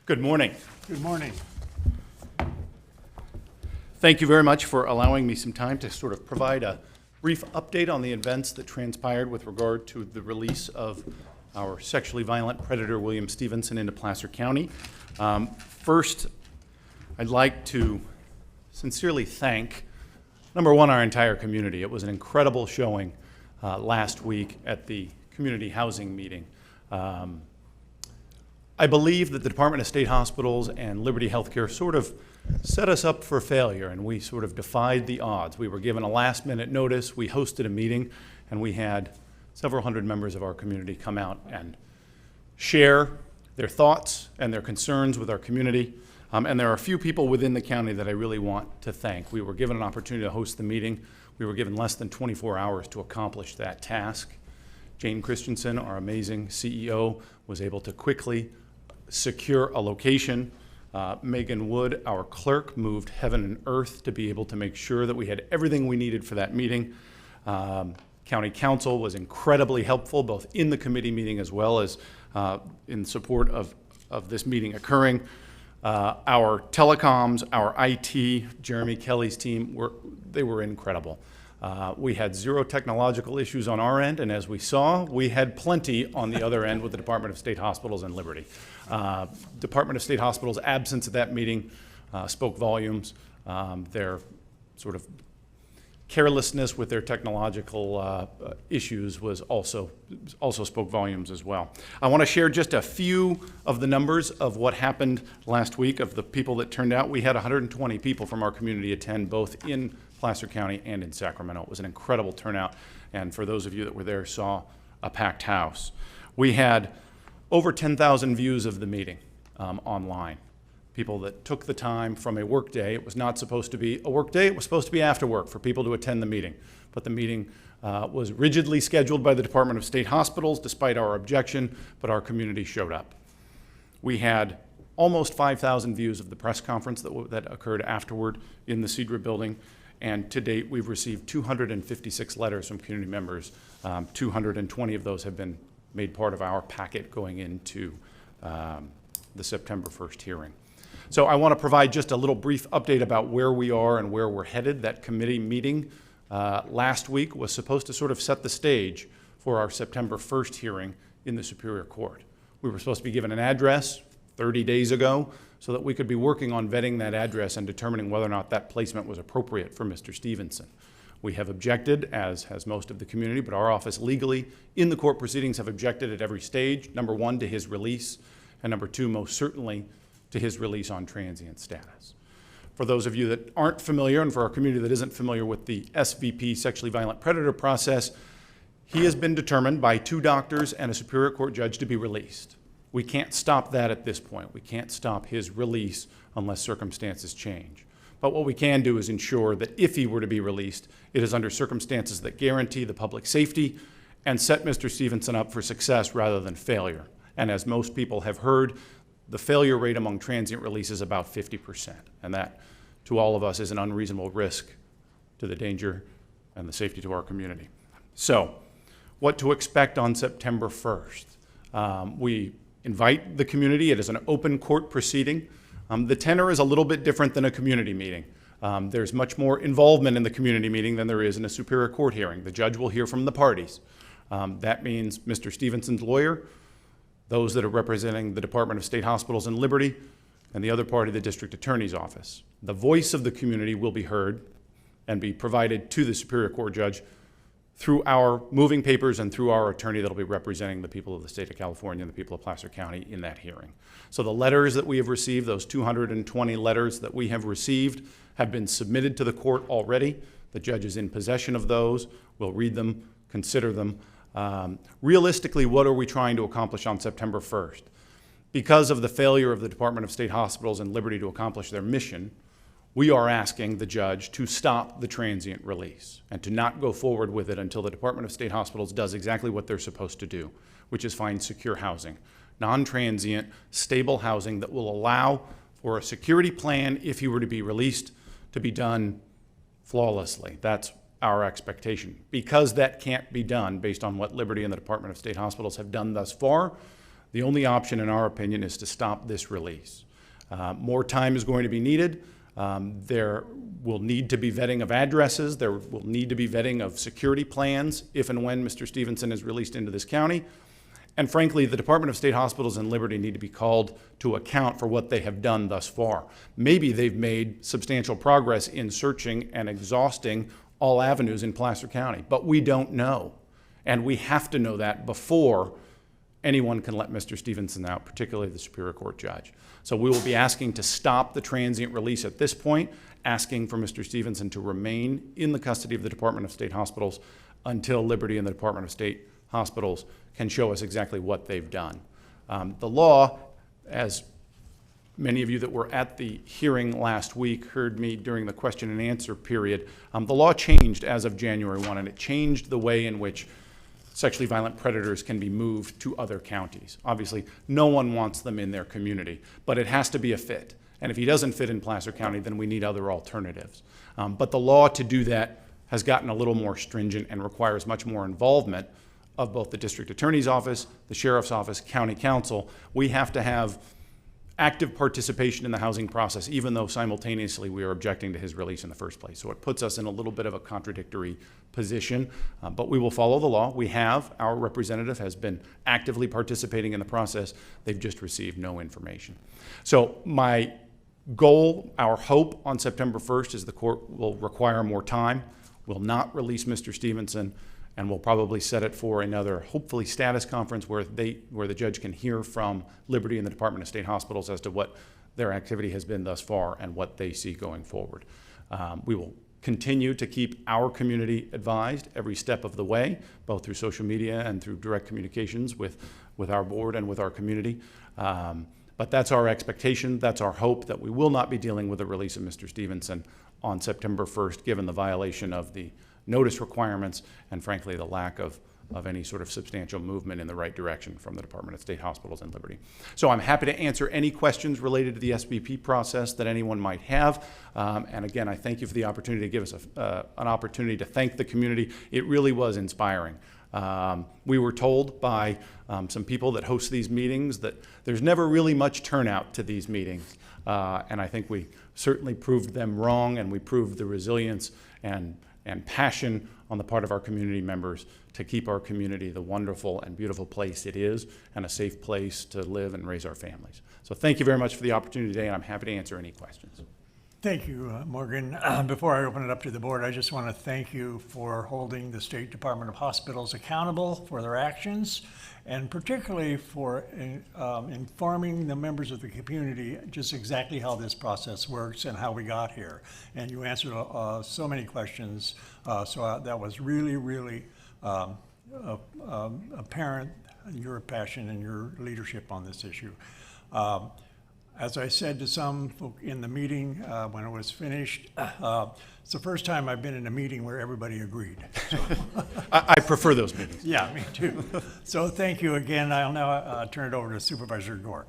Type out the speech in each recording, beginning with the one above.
Good morning. Good morning. Thank you very much for allowing me some time to sort of provide a brief update on the events that transpired with regard to the release of our sexually violent predator, Williams Stephenson, into Placer County. First, I'd like to sincerely thank, number one, our entire community. It was an incredible showing last week at the community housing meeting. I believe that the Department of State Hospitals and Liberty Healthcare sort of set us up for failure, and we sort of defied the odds. We were given a last-minute notice, we hosted a meeting, and we had several hundred members of our community come out and share their thoughts and their concerns with our community. And there are a few people within the county that I really want to thank. We were given an opportunity to host the meeting. We were given less than 24 hours to accomplish that task. Jane Christensen, our amazing CEO, was able to quickly secure a location. Megan Wood, our clerk, moved heaven and earth to be able to make sure that we had everything we needed for that meeting. County Council was incredibly helpful, both in the committee meeting as well as in support of this meeting occurring. Our telecoms, our IT, Jeremy Kelly's team, they were incredible. We had zero technological issues on our end, and as we saw, we had plenty on the other end with the Department of State Hospitals and Liberty. Department of State Hospitals' absence at that meeting spoke volumes. Their sort of carelessness with their technological issues was also spoke volumes as well. I want to share just a few of the numbers of what happened last week, of the people that turned out. We had 120 people from our community attend, both in Placer County and in Sacramento. It was an incredible turnout, and for those of you that were there, saw a packed house. We had over 10,000 views of the meeting online. People that took the time from a work day. It was not supposed to be a work day, it was supposed to be after work for people to attend the meeting. But the meeting was rigidly scheduled by the Department of State Hospitals despite our objection, but our community showed up. We had almost 5,000 views of the press conference that occurred afterward in the Cedra building. And to date, we've received 256 letters from community members. 220 of those have been made part of our packet going into the September 1st hearing. So I want to provide just a little brief update about where we are and where we're headed. That committee meeting last week was supposed to sort of set the stage for our September 1st hearing in the Superior Court. We were supposed to be given an address 30 days ago so that we could be working on vetting that address and determining whether or not that placement was appropriate for Mr. Stephenson. We have objected, as has most of the community, but our office legally in the court proceedings have objected at every stage. Number one, to his release, and number two, most certainly, to his release on transient status. For those of you that aren't familiar, and for our community that isn't familiar with the SVP, sexually violent predator process, he has been determined by 2 doctors and a Superior Court judge to be released. We can't stop that at this point. We can't stop his release unless circumstances change. But what we can do is ensure that if he were to be released, it is under circumstances that guarantee the public safety and set Mr. Stephenson up for success rather than failure. And as most people have heard, the failure rate among transient release is about 50%. And that, to all of us, is an unreasonable risk to the danger and the safety to our community. So, what to expect on September 1st? We invite the community. It is an open court proceeding. The tenor is a little bit different than a community meeting. There's much more involvement in the community meeting than there is in a Superior Court hearing. The judge will hear from the parties. That means Mr. Stephenson's lawyer, those that are representing the Department of State Hospitals and Liberty, and the other party, the District Attorney's Office. The voice of the community will be heard and be provided to the Superior Court judge through our moving papers and through our attorney that will be representing the people of the state of California and the people of Placer County in that hearing. So the letters that we have received, those 220 letters that we have received, have been submitted to the court already. The judge is in possession of those. We'll read them, consider them. Realistically, what are we trying to accomplish on September 1st? Because of the failure of the Department of State Hospitals and Liberty to accomplish their mission, we are asking the judge to stop the transient release and to not go forward with it until the Department of State Hospitals does exactly what they're supposed to do, which is find secure housing, non-transient, stable housing that will allow for a security plan, if he were to be released, to be done flawlessly. That's our expectation. Because that can't be done based on what Liberty and the Department of State Hospitals have done thus far, The only option, in our opinion, is to stop this release. More time is going to be needed. There will need to be vetting of addresses. There will need to be vetting of security plans if and when Mr. Stephenson is released into this county. And frankly, the Department of State Hospitals and Liberty need to be called to account for what they have done thus far. Maybe they've made substantial progress in searching and exhausting all avenues in Placer County, but we don't know. And we have to know that before anyone can let Mr. Stephenson out, particularly the Superior Court judge. So we will be asking to stop the transient release at this point, asking for Mr. Stephenson to remain in the custody of the Department of State Hospitals until Liberty and the Department of State Hospitals can show us exactly what they've done. The law, as many of you that were at the hearing last week heard me during the question and answer period, the law changed as of January 1, and it changed the way in which sexually violent predators can be moved to other counties. Obviously, no one wants them in their community, but it has to be a fit. And if he doesn't fit in Placer County, then we need other alternatives. But the law to do that has gotten a little more stringent and requires much more involvement of both the district attorney's office, the sheriff's office, county council. We have to have active participation in the housing process, even though simultaneously we are objecting to his release in the first place. So it puts us in a little bit of a contradictory position, but we will follow the law. We have, our representative has been actively participating in the process. They've just received no information. So my goal, our hope on September 1st is the court will require more time, will not release Mr. Stephenson, and we'll probably set it for another, hopefully, status conference where the judge can hear from Liberty and the Department of State Hospitals as to what their activity has been thus far and what they see going forward. We will continue to keep our community advised every step of the way, both through social media and through direct communications with our board and with our community. But that's our expectation, that's our hope, that we will not be dealing with the release of Mr. Stephenson on September 1st, given the violation of the notice requirements and, frankly, the lack of any sort of substantial movement in the right direction from the Department of State Hospitals and Liberty. So I'm happy to answer any questions related to the SBP process that anyone might have. And again, I thank you for the opportunity to give us an opportunity to thank the community. It really was inspiring. We were told by some people that host these meetings that there's never really much turnout to these meetings. And I think we certainly proved them wrong, and we proved the resilience and passion on the part of our community members to keep our community the wonderful and beautiful place it is, and a safe place to live and raise our families. So thank you very much for the opportunity today, and I'm happy to answer any questions. Thank you, Morgan. Before I open it up to the board, I just want to thank you for holding the State Department of Hospitals accountable for their actions, and particularly for informing the members of the community just exactly how this process works and how we got here. And you answered so many questions, so that was really, really apparent, your passion and your leadership on this issue. As I said to some folk in the meeting when it was finished, it's the first time I've been in a meeting where everybody agreed. So. I prefer those meetings. Yeah, me too. So thank you again. I'll now turn it over to Supervisor Gore.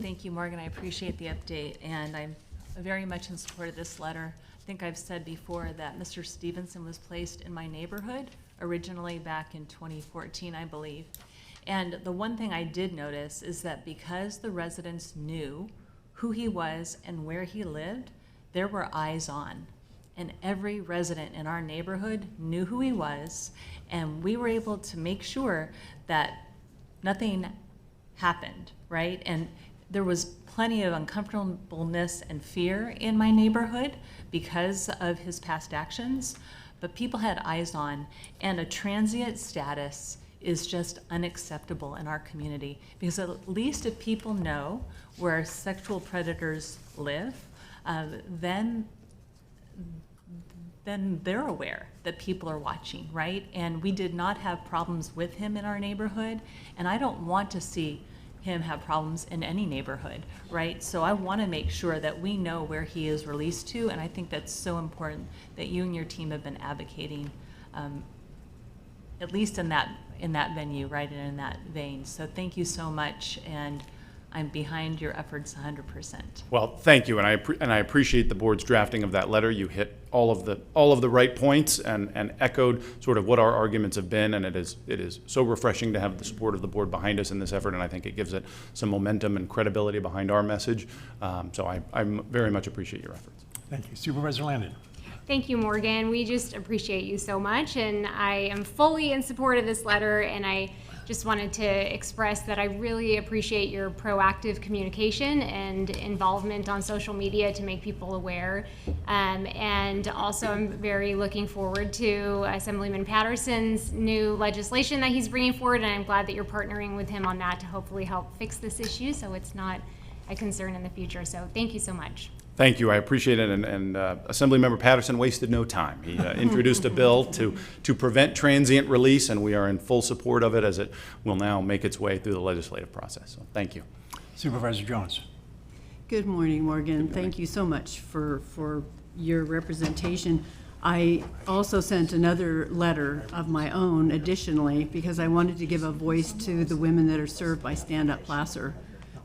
Thank you, Morgan. I appreciate the update, and I'm very much in support of this letter. I think I've said before that Mr. Stephenson was placed in my neighborhood originally back in 2014, I believe. And the one thing I did notice is that because the residents knew who he was and where he lived, there were eyes on. And every resident in our neighborhood knew who he was, and we were able to make sure that nothing happened, right? And there was plenty of uncomfortableness and fear in my neighborhood because of his past actions, but people had eyes on, and a transient status is just unacceptable in our community, because at least if people know where sexual predators live, then they're aware that people are watching, right? And we did not have problems with him in our neighborhood, and I don't want to see him have problems in any neighborhood, right? So I want to make sure that we know where he is released to, and I think that's so important that you and your team have been advocating, at least in that venue, right, and in that vein. So thank you so much, and I'm behind your efforts 100%. Well, thank you, and I appreciate the board's drafting of that letter. You hit all of the right points and echoed sort of what our arguments have been, and it is so refreshing to have the support of the board behind us in this effort, and I think it gives it some momentum and credibility behind our message. So I very much appreciate your efforts. Thank you. Supervisor Landon. Thank you, Morgan. We just appreciate you so much, and I am fully in support of this letter, and I just wanted to express that I really appreciate your proactive communication and involvement on social media to make people aware. And also I'm very looking forward to Assemblyman Patterson's new legislation that he's bringing forward, and I'm glad that you're partnering with him on that to hopefully help fix this issue so it's not a concern in the future. So thank you so much. Thank you. I appreciate it. And Assemblymember Patterson wasted no time. He introduced a bill to prevent transient release, and we are in full support of it as it will now make its way through the legislative process. So thank you. Supervisor Jones. Good morning, Morgan. Thank you so much for your representation. I also sent another letter of my own additionally because I wanted to give a voice to the women that are served by Stand Up Placer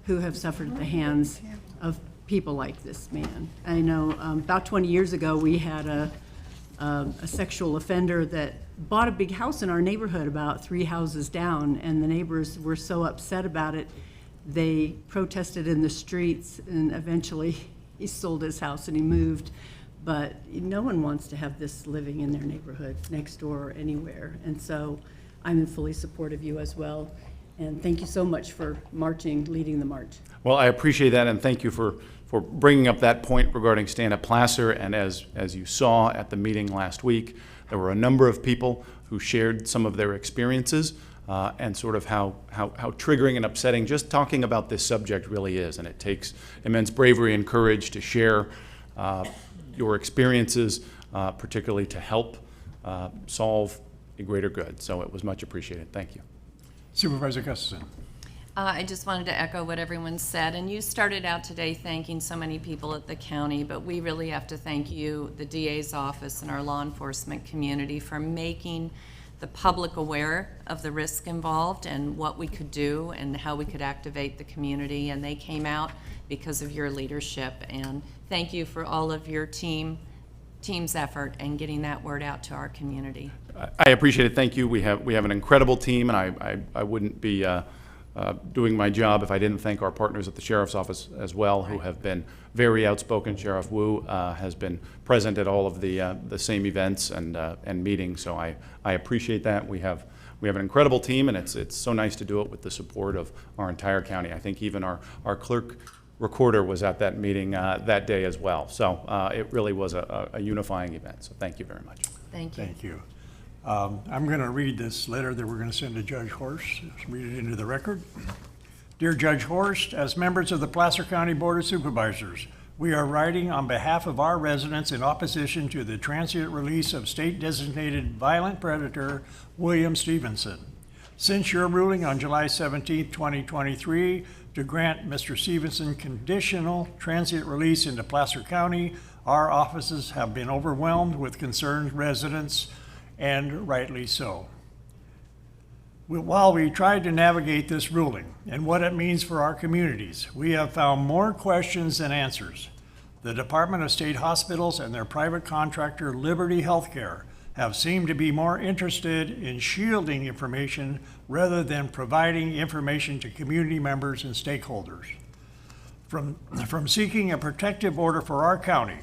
who have suffered at the hands of people like this man. I know about 20 years ago we had a sexual offender that bought a big house in our neighborhood about 3 houses down, and the neighbors were so upset about it they protested in the streets, and eventually he sold his house and he moved. But no one wants to have this living in their neighborhood next door or anywhere, and so I'm in fully support of you as well. And thank you so much for leading the march. Well, I appreciate that, and thank you for bringing up that point regarding Stand Up Placer. And as you saw at the meeting last week, there were a number of people who shared some of their experiences and sort of how triggering and upsetting just talking about this subject really is. And it takes immense bravery and courage to share your experiences, particularly to help solve a greater good. So it was much appreciated. Thank you. Supervisor Gustafson. I just wanted to echo what everyone said, and you started out today thanking so many people at the county, but we really have to thank you, the DA's office, and our law enforcement community for making the public aware of the risk involved and what we could do and how we could activate the community, and they came out because of your leadership. And thank you for all of your team's effort in getting that word out to our community. I appreciate it. Thank you. We have an incredible team, and I wouldn't be doing my job if I didn't thank our partners at the Sheriff's Office as well, who have been very outspoken. Sheriff Wu has been present at all of the same events and meetings, so I appreciate that. We have an incredible team, and it's so nice to do it with the support of our entire county. I think even our clerk recorder was at that meeting that day as well. So it really was a unifying event. So thank you very much. Thank you. Thank you. I'm going to read this letter that we're going to send to Judge Horst. Let's read it into the record. Dear Judge Horst, as members of the Placer County Board of Supervisors, we are writing on behalf of our residents in opposition to the transient release of state-designated violent predator Williams Stephenson. Since your ruling on July 17, 2023, to grant Mr. Stephenson conditional transient release into Placer County, our offices have been overwhelmed with concerned residents, and rightly so. While we tried to navigate this ruling and what it means for our communities, we have found more questions than answers. The Department of State Hospitals and their private contractor, Liberty Healthcare, have seemed to be more interested in shielding information rather than providing information to community members and stakeholders. From seeking a protective order for our county,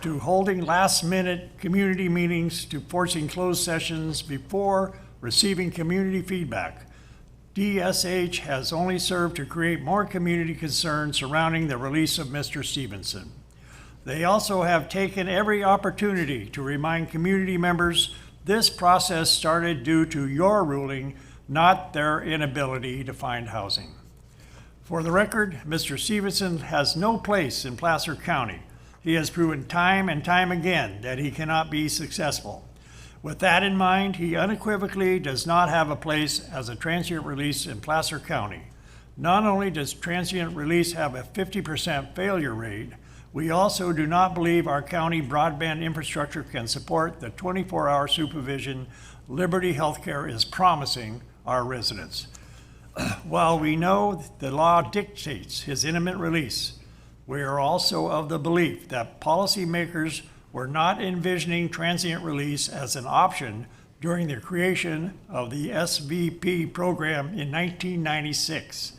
to holding last-minute community meetings, to forcing closed sessions before receiving community feedback, DSH has only served to create more community concern surrounding the release of Mr. Stephenson. They also have taken every opportunity to remind community members this process started due to your ruling, not their inability to find housing. For the record, Mr. Stephenson has no place in Placer County. He has proven time and time again that he cannot be successful. With that in mind, he unequivocally does not have a place as a transient release in Placer County. Not only does transient release have a 50% failure rate, we also do not believe our county broadband infrastructure can support the 24-hour supervision Liberty Healthcare is promising our residents. while we know the law dictates his imminent release, we are also of the belief that policymakers were not envisioning transient release as an option during the creation of the SVP program in 1996.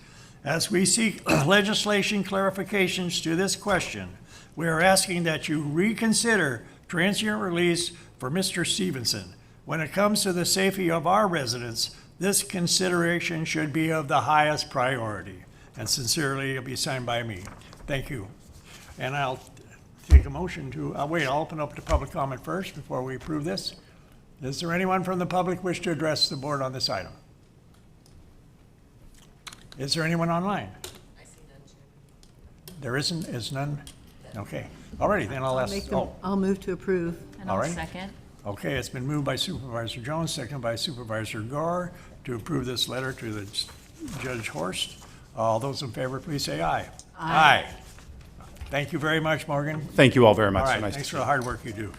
As we seek legislation clarifications to this question, we are asking that you reconsider transient release for Mr. Stephenson. When it comes to the safety of our residents, this consideration should be of the highest priority. And sincerely, it'll be signed by me. Thank you. And I'll take a motion to, I'll open up to public comment first before we approve this. Is there anyone from the public wish to address the board on this item? Is there anyone online? I see none, Chair. There is none? Okay. All righty, then I'll ask, I'll move to approve. And All I'll right. second. okay, it's been moved by Supervisor Jones, seconded by Supervisor Gire to approve this letter to the Judge Horst. All those in favor, please say aye. Aye. Thank you very much, Morgan. Thank you all very All much. right, Nice to thanks see for you. the hard work you do.